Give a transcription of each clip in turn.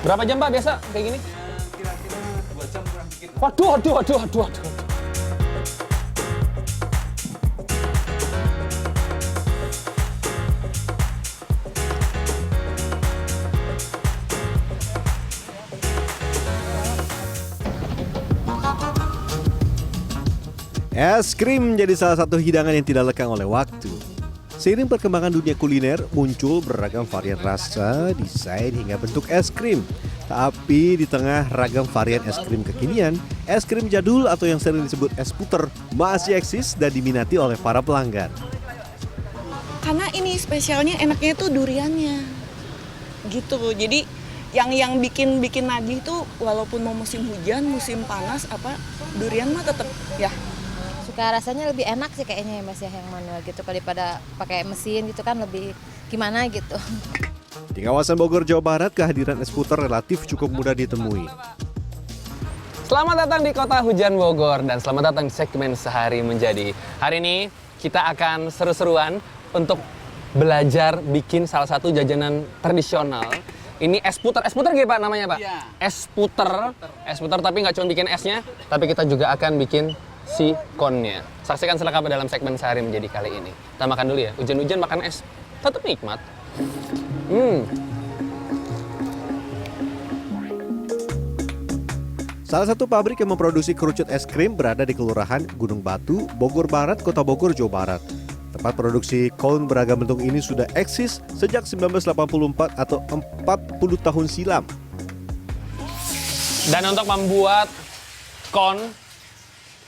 Berapa jam Pak biasa kayak gini? Kira-kira 2 jam kurang dikit. Waduh. Es krim menjadi salah satu hidangan yang tidak lekang oleh waktu. Seiring perkembangan dunia kuliner, muncul beragam varian rasa, desain hingga bentuk es krim. Tapi di tengah ragam varian es krim kekinian, es krim jadul atau yang sering disebut es puter masih eksis dan diminati oleh para pelanggan. Karena ini spesialnya enaknya itu duriannya. Gitu. Jadi yang bikin nagih tuh walaupun mau musim hujan, musim panas durian mah tetap ya. Suka rasanya lebih enak sih kayaknya ya Mas ya, yang manual gitu daripada pakai mesin gitu kan lebih gimana gitu. Di kawasan Bogor, Jawa Barat, kehadiran es puter relatif cukup mudah ditemui. Selamat datang di Kota Hujan Bogor dan selamat datang di segmen Sehari Menjadi. Hari ini kita akan seru-seruan untuk belajar bikin salah satu jajanan tradisional. Ini es puter gitu Pak namanya Pak? Iya. Es puter tapi nggak cuma bikin esnya, tapi kita juga akan bikin si konnya. Saksikan selengkapnya dalam segmen Sehari Menjadi kali ini. Kita makan dulu ya, hujan-hujan makan es, tetap nikmat. Salah satu pabrik yang memproduksi kerucut es krim berada di Kelurahan Gunung Batu, Bogor Barat, Kota Bogor, Jawa Barat. Tempat produksi cone beragam bentuk ini sudah eksis sejak 1984 atau 40 tahun silam. Dan untuk membuat cone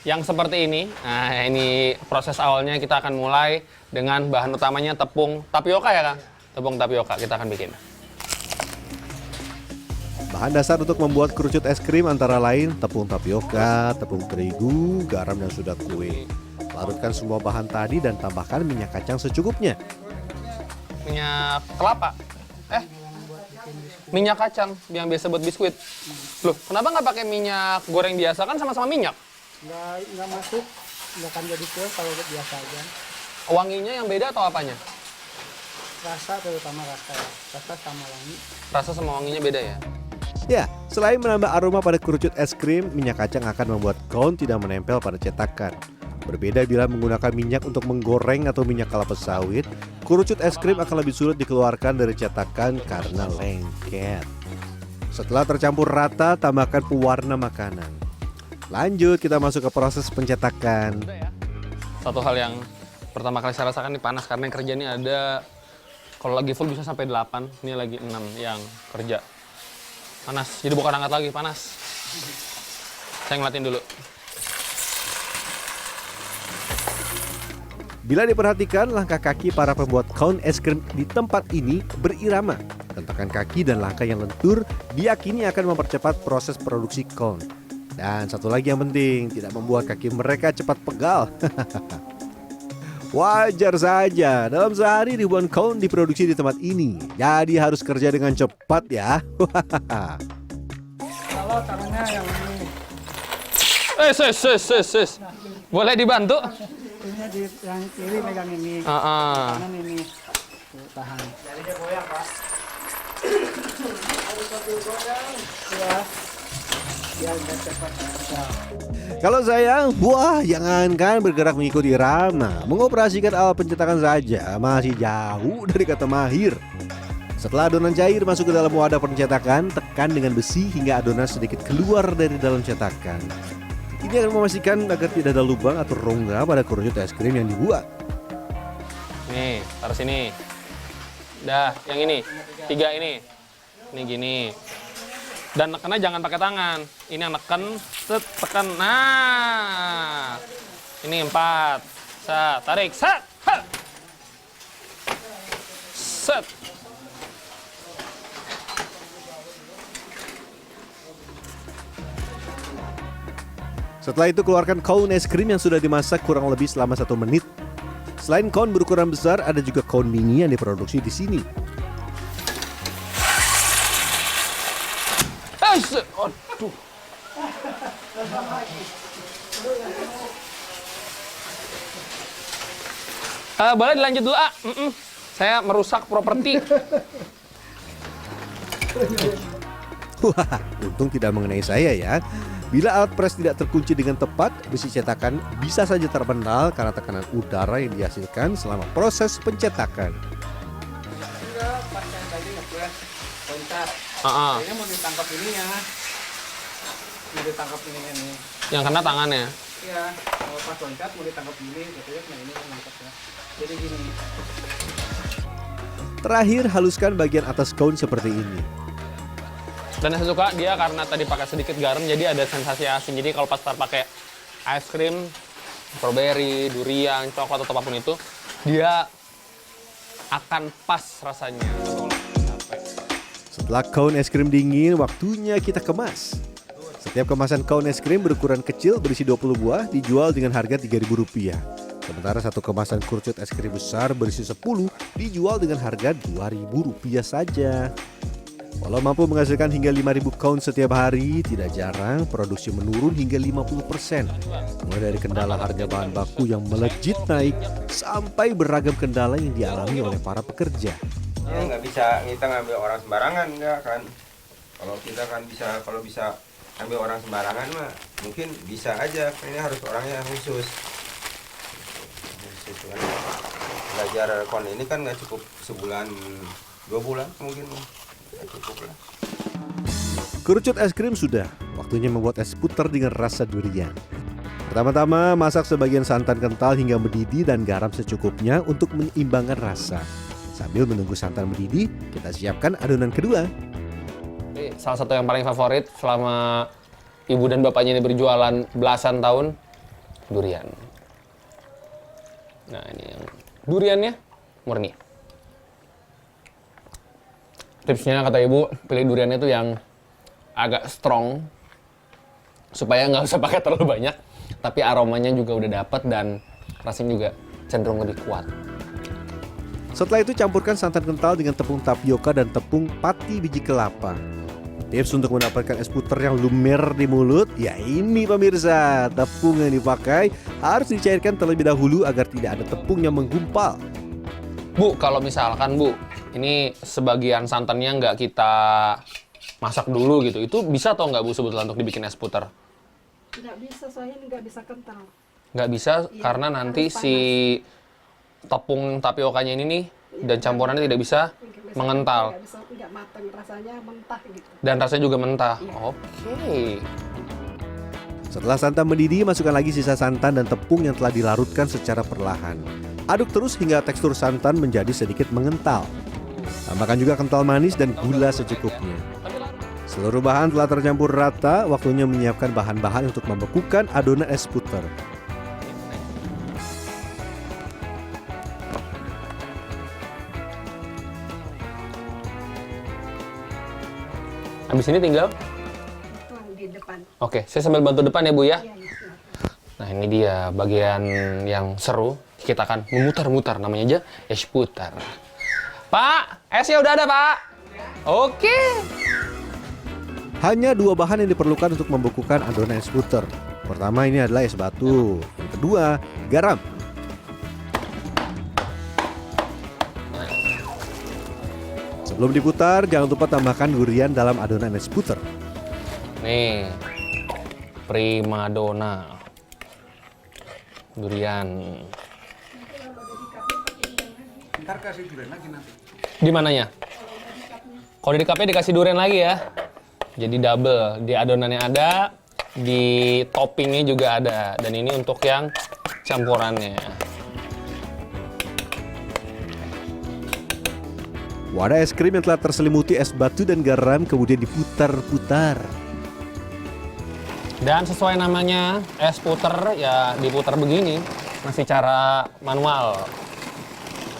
yang seperti ini, nah ini proses awalnya kita akan mulai dengan bahan utamanya tepung tapioka ya Kang? Tepung tapioka kita akan bikin. Bahan dasar untuk membuat kerucut es krim antara lain tepung tapioka, tepung terigu, garam dan sudah kue. Larutkan semua bahan tadi dan tambahkan minyak kacang secukupnya. Minyak kelapa? Minyak kacang yang biasa buat biskuit. Loh, kenapa nggak pakai minyak goreng biasa kan sama-sama minyak? Nggak masuk, nggak akan jadi kue kalau biasa aja. Wanginya yang beda atau apanya? Rasa terutama rasa sama wangi. Rasa sama wanginya beda ya? Ya, selain menambah aroma pada kerucut es krim, minyak kacang akan membuat cone tidak menempel pada cetakan. Berbeda bila menggunakan minyak untuk menggoreng atau minyak kelapa sawit, kerucut es krim akan lebih sulit dikeluarkan dari cetakan karena lengket. Setelah tercampur rata, tambahkan pewarna makanan. Lanjut, kita masuk ke proses pencetakan. Satu hal yang pertama kali saya rasakan ini panas karena yang kerja ini ada, kalau lagi full bisa sampai 8, ini lagi 6 yang kerja. Panas, jadi bukan angkat lagi, panas. Saya ngeliatin dulu. Bila diperhatikan, langkah kaki para pembuat cone es krim di tempat ini berirama. Hentakan kaki dan langkah yang lentur diyakini akan mempercepat proses produksi cone. Dan satu lagi yang penting, tidak membuat kaki mereka cepat pegal. Wajar saja, dalam sehari ribuan cone diproduksi di tempat ini. Jadi harus kerja dengan cepat ya. Kalau tangannya yang ini, Boleh dibantu? ininya di yang kiri megang ini, Ah. kanan ini. Tuh, tahan. Jarinya goyang, Pak. Harus satu goyang. Ya. Biar nggak cepat. Kalau saya, wah jangankan bergerak mengikuti irama, mengoperasikan alat pencetakan saja masih jauh dari kata mahir. Setelah adonan cair masuk ke dalam wadah pencetakan, tekan dengan besi hingga adonan sedikit keluar dari dalam cetakan. Ini akan memastikan agar tidak ada lubang atau rongga pada kerucut es krim yang dibuat. Nih, taruh sini. Dah, yang ini. 3 ini. Ini gini. Dan nekennya jangan pakai tangan. Ini yang neken, tekan. Nah. Ini 4. Set, tarik. Set. Ha. Set. Setelah itu keluarkan cone es krim yang sudah dimasak kurang lebih selama 1 menit. Selain cone berukuran besar, ada juga cone mini yang diproduksi di sini. Aduh. Boleh dilanjut dulu, ah. Saya merusak properti. Wah, untung tidak mengenai saya ya. Bila alat pres tidak terkunci dengan tepat, besi cetakan bisa saja terpental karena tekanan udara yang dihasilkan selama proses pencetakan. Enggak, pas yang tadi ngepres, loncat. Ah. Kayaknya mau ditangkap ininya. Mau ditangkap ininya nih. Yang kena tangannya. Iya, kalau pas loncat mau ditangkap ini, katanya kena ini kan nangkapnya. Jadi gini. Terakhir, haluskan bagian atas gaun seperti ini. Dan saya suka dia karena tadi pakai sedikit garam, jadi ada sensasi asin. Jadi kalau pas pakai es krim, strawberry, durian, coklat atau apapun itu, dia akan pas rasanya. Setelah kaun es krim dingin, waktunya kita kemas. Setiap kemasan kaun es krim berukuran kecil berisi 20 buah dijual dengan harga Rp3.000. Sementara satu kemasan kerucut es krim besar berisi 10 dijual dengan harga Rp2.000 saja. Walau mampu menghasilkan hingga 5.000 kaun setiap hari, tidak jarang produksi menurun hingga 50%. Mulai dari kendala harga bahan baku yang melejit naik, sampai beragam kendala yang dialami oleh para pekerja. Ya nggak bisa kita ngambil orang sembarangan nggak kan. Kalau kita kan bisa, kalau bisa ambil orang sembarangan mah mungkin bisa aja. Ini harus orangnya khusus. Khusus kan. Belajar kon ini kan nggak cukup sebulan, 2 bulan mungkin. Cukup lah. Kerucut es krim sudah, waktunya membuat es puter dengan rasa durian. Pertama-tama masak sebagian santan kental hingga mendidih dan garam secukupnya untuk menyeimbangkan rasa. Sambil menunggu santan mendidih, kita siapkan adonan kedua. Ini salah satu yang paling favorit selama ibu dan bapaknya ini berjualan belasan tahun, durian. Nah ini yang duriannya murni. Tipsnya kata ibu, pilih duriannya itu yang agak strong supaya nggak usah pakai terlalu banyak, tapi aromanya juga udah dapet dan rasanya juga cenderung lebih kuat. Setelah itu campurkan santan kental dengan tepung tapioka dan tepung pati biji kelapa. Tips untuk mendapatkan es puter yang lumer di mulut, ya ini pemirsa, tepung yang dipakai harus dicairkan terlebih dahulu agar tidak ada tepung yang menggumpal. Bu, kalau misalkan Bu, ini sebagian santannya nggak kita masak dulu gitu, itu bisa atau nggak Bu sebetulnya untuk dibikin es puter? Nggak bisa, soalnya nggak bisa kental. Nggak bisa Iya, karena nanti harus si tepung tapiokanya ini nih dan campurannya tidak bisa mengental. Nggak matang, rasanya mentah gitu. Dan rasanya juga mentah. Iya. Oke. Setelah santan mendidih, masukkan lagi sisa santan dan tepung yang telah dilarutkan secara perlahan. Aduk terus hingga tekstur santan menjadi sedikit mengental. Tambahkan juga kental manis dan gula secukupnya. Seluruh bahan telah tercampur rata, waktunya menyiapkan bahan-bahan untuk membekukan adonan es puter. Habis ini tinggal. Tuang di depan. Oke, saya sambil bantu depan ya Bu ya. Iya, iya. Nah ini dia bagian yang seru. Kita akan memutar-mutar, namanya aja es puter. Pak, esnya udah ada Pak. Oke. Hanya 2 bahan yang diperlukan untuk membekukan adonan es puter. Pertama ini adalah es batu. Yang kedua, garam. Sebelum diputar, jangan lupa tambahkan durian dalam adonan es puter. Nih, primadona. Durian. Ntar kasih durian lagi nanti. Di mananya? Kalau di cupnya dikasih durian lagi ya. Jadi double, di adonannya ada, di toppingnya juga ada. Dan ini untuk yang campurannya. Wadah es krim yang telah terselimuti es batu dan garam kemudian diputar-putar. Dan sesuai namanya, es puter ya diputar begini. Masih cara manual.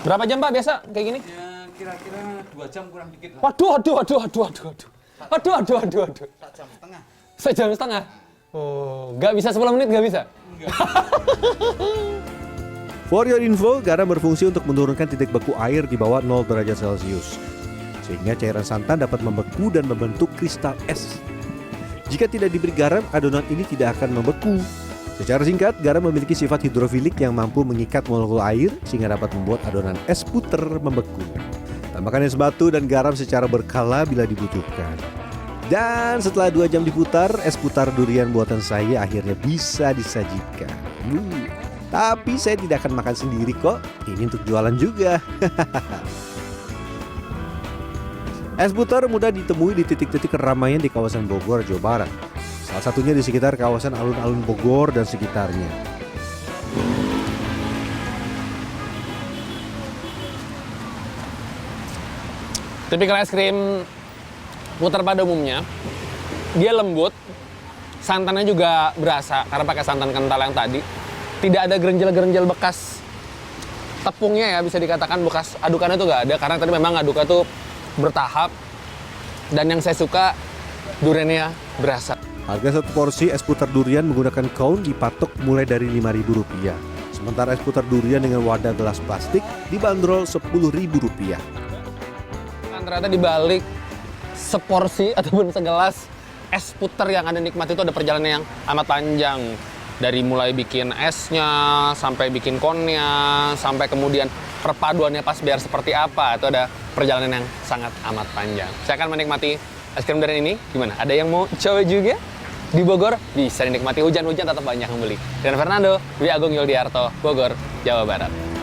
Berapa jam Pak biasa kayak gini? Ya kira-kira 2 jam kurang dikit lah. Waduh. Waduh. 1 jam setengah. 1 jam setengah. Oh, nggak bisa 10 menit nggak bisa? For your info, garam berfungsi untuk menurunkan titik beku air di bawah 0 derajat Celcius. Sehingga cairan santan dapat membeku dan membentuk kristal es. Jika tidak diberi garam, adonan ini tidak akan membeku. Secara singkat, garam memiliki sifat hidrofilik yang mampu mengikat molekul air sehingga dapat membuat adonan es puter membeku. Tambahkan es batu dan garam secara berkala bila dibutuhkan. Dan setelah 2 jam diputar, es putar durian buatan saya akhirnya bisa disajikan. Tapi saya tidak akan makan sendiri kok, ini untuk jualan juga. Es putar mudah ditemui di titik-titik keramaian di kawasan Bogor, Jawa Barat. Salah satunya di sekitar kawasan alun-alun Bogor dan sekitarnya. Tipikal es krim putar pada umumnya, dia lembut, santannya juga berasa karena pakai santan kental yang tadi. Tidak ada gerenjel-gerenjel bekas tepungnya ya, bisa dikatakan bekas adukannya tuh nggak ada, karena tadi memang aduknya tuh bertahap. Dan yang saya suka, duriannya berasa. Harga satu porsi es putar durian menggunakan kaun dipatok mulai dari Rp5.000. Sementara es putar durian dengan wadah gelas plastik dibanderol Rp10.000. Ternyata di balik seporsi ataupun segelas es putar yang Anda nikmati itu ada perjalanan yang amat panjang. Dari mulai bikin esnya, sampai bikin konnya, sampai kemudian perpaduannya pas biar seperti apa. Itu ada perjalanan yang sangat amat panjang. Saya akan menikmati es krim durian ini. Gimana? Ada yang mau coba juga? Di Bogor bisa dinikmati, hujan-hujan tetap banyak yang beli. Dan Fernando, Dwi Agung Yuldiarto, Bogor, Jawa Barat.